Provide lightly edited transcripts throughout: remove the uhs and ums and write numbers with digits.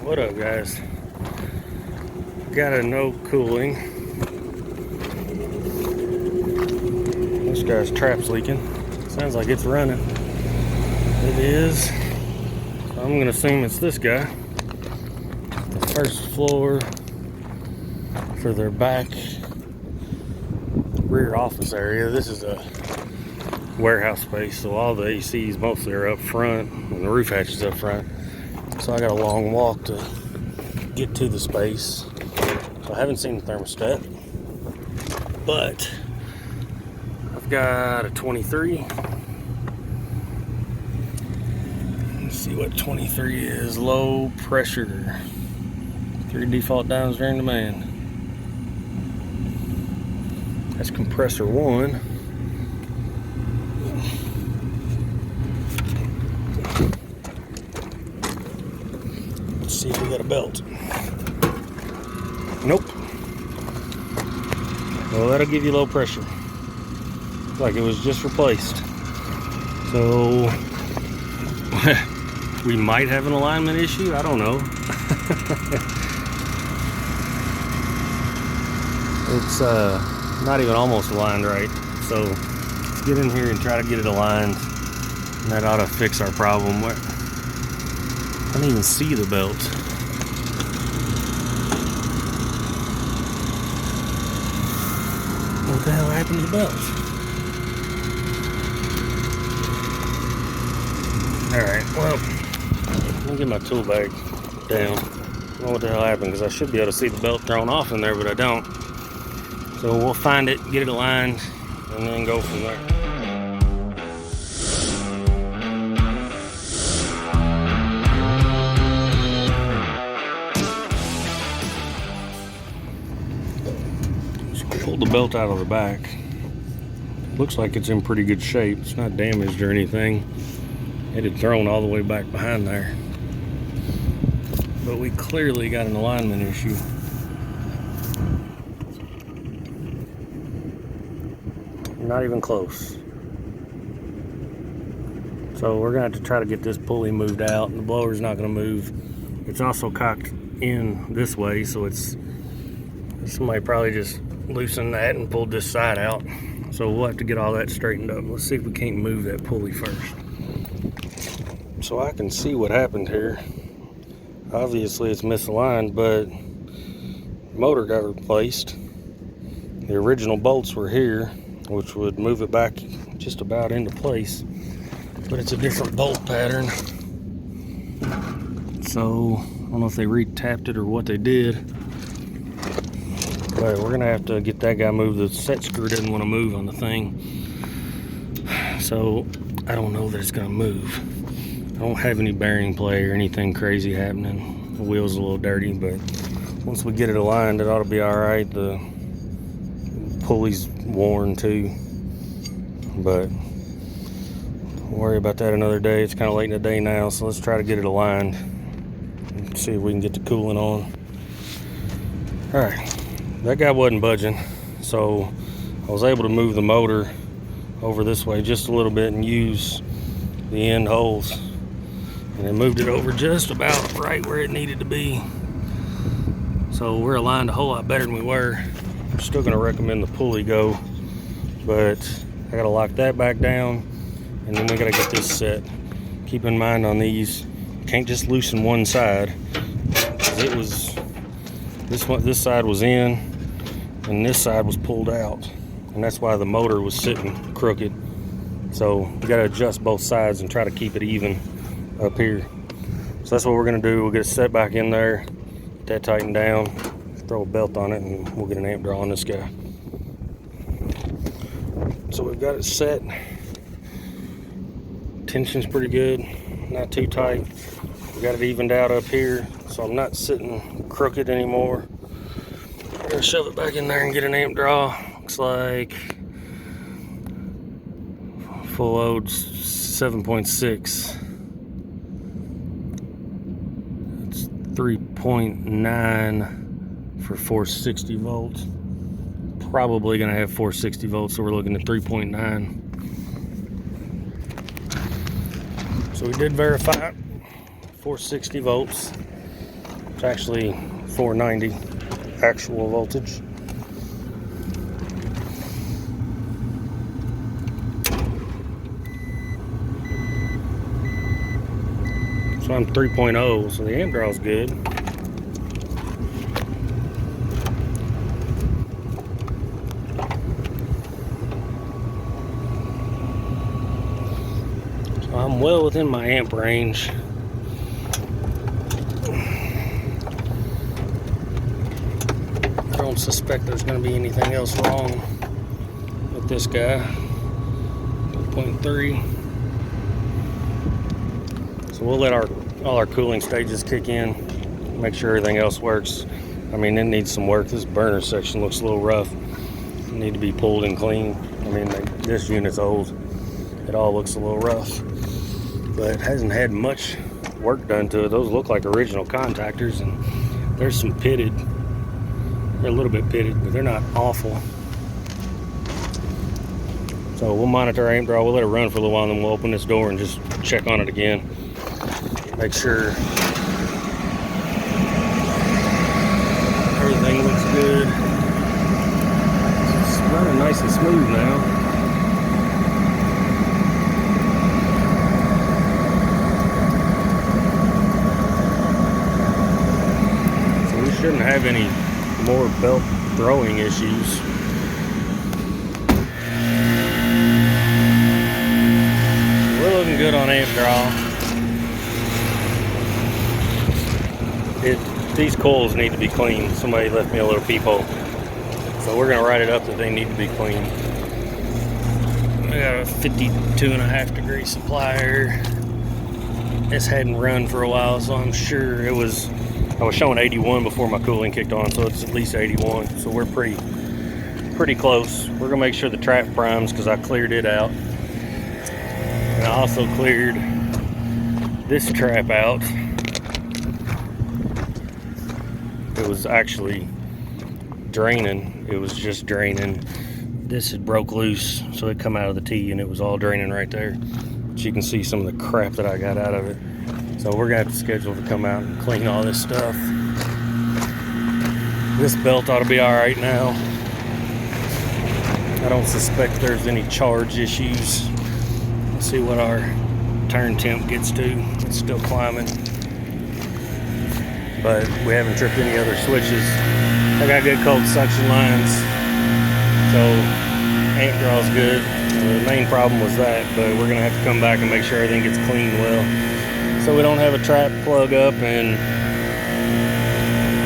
What up, guys? Got a no cooling. This guy's trap's leaking. Sounds like it's running. It is. So I'm gonna assume it's this guy. The first floor for their back rear office area. This is a warehouse space, so all the ACs mostly are up front and the roof hatch is up front. So I got a long walk to get to the space. So I haven't seen the thermostat, but I've got a 23. Let's see what 23 is. Low pressure. 3 default downs during demand. That's compressor 1. Let's see if we got a belt. Nope. Well, that'll give you low pressure. Like it was just replaced. So we might have an alignment issue. I don't know. It's not even almost aligned right. So let's get in here and try to get it aligned. And that ought to fix our problem. I didn't even see the belt. What the hell happened to the belt? Alright, well, let me get my tool bag down. I don't know what the hell happened because I should be able to see the belt thrown off in there, but I don't. So we'll find it, get it aligned, and then go from there. Pulled the belt out of the back. Looks like it's in pretty good shape. It's not damaged or anything. It had thrown all the way back behind there. But we clearly got an alignment issue. Not even close. So we're gonna have to try to get this pulley moved out, and the blower's not gonna move. It's also cocked in this way, so it's somebody probably just loosened that and pulled this side out. So we'll have to get all that straightened up. Let's see if we can't move that pulley first. So I can see what happened here. Obviously it's misaligned, but the motor got replaced. The original bolts were here, which would move it back just about into place. But it's a different bolt pattern. So I don't know if they re-tapped it or what they did. But we're gonna have to get that guy moved. The set screw doesn't want to move on the thing. So I don't know that it's gonna move. I don't have any bearing play or anything crazy happening. The wheel's a little dirty, but once we get it aligned, it ought to be all right. The pulley's worn too, but we'll worry about that another day. It's kind of late in the day now, so let's try to get it aligned and see if we can get the cooling on. All right. That guy wasn't budging, so I was able to move the motor over this way just a little bit and use the end holes, and I moved it over just about right where it needed to be. So we're aligned a whole lot better than we were. I'm still going to recommend the pulley go, but I got to lock that back down, and then we got to get this set. Keep in mind on these, you can't just loosen one side, because it was this side was in and this side was pulled out, and that's why the motor was sitting crooked. So you got to adjust both sides and try to keep it even up here. So that's what we're going to do. We'll get it set back in there, get that tightened down, throw a belt on it, and we'll get an amp draw on this guy. So we've got it set. Tension's pretty good, not too tight. We got it evened out up here, so I'm not sitting crooked anymore. I'm gonna shove it back in there and get an amp draw. Looks like full load 7.6. It's 3.9 for 460 volts. Probably gonna have 460 volts, so we're looking at 3.9. So we did verify 460 volts. It's actually 490 actual voltage. So I'm 3.0, so the amp draw is good. So I'm well within my amp range. I don't suspect there's going to be anything else wrong with this guy. 0.3. So we'll let all our cooling stages kick in, make sure everything else works. I mean, it needs some work. This burner section looks a little rough. It need to be pulled and cleaned. I mean, this unit's old. It all looks a little rough, but it hasn't had much work done to it. Those look like original contactors, and there's some pitted. They're a little bit pitted, but they're not awful. So we'll monitor our amp draw. We'll let it run for a little while, and then we'll open this door and just check on it again. Make sure everything looks good. It's running nice and smooth now. So we shouldn't have any more belt throwing issues. We're looking good on amp draw. These coils need to be cleaned. Somebody left me a little peephole. So we're gonna write it up that they need to be cleaned. I got a 52.5 degree supply here. This hadn't run for a while, so I'm sure I was showing 81 before my cooling kicked on, so it's at least 81. So we're pretty close. We're gonna make sure the trap primes, because I cleared it out. And I also cleared this trap out. It was actually draining. It was just draining. This had broke loose, so it come out of the T, and it was all draining right there. But you can see some of the crap that I got out of it. So we're gonna have to schedule to come out and clean all this stuff. This belt ought to be all right now. I don't suspect there's any charge issues. Let's see what our turn temp gets to. It's still climbing, but we haven't tripped any other switches. I got good cold suction lines, so amp draw's good. The main problem was that, but we're gonna have to come back and make sure everything gets cleaned well, so we don't have a trap plug up and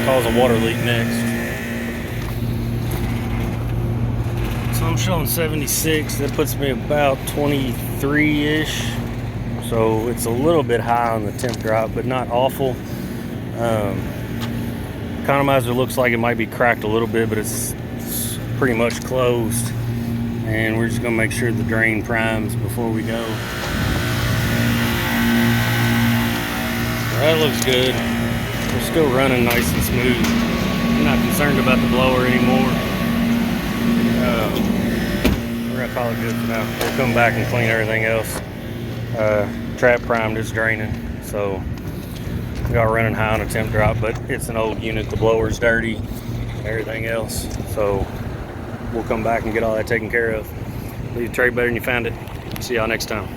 cause a water leak next. So I'm showing 76. That puts me about 23-ish. So it's a little bit high on the temp drop, but not awful. Economizer looks like it might be cracked a little bit, but it's pretty much closed. And we're just gonna make sure the drain primes before we go. That looks good. We're still running nice and smooth. I'm not concerned about the blower anymore. We're gonna call it good for now. We'll come back and clean everything else. Trap primed is draining, so we are running high on a temp drop, but it's an old unit. The blower's dirty, everything else. So we'll come back and get all that taken care of. Leave the tray better than you found it. See y'all next time.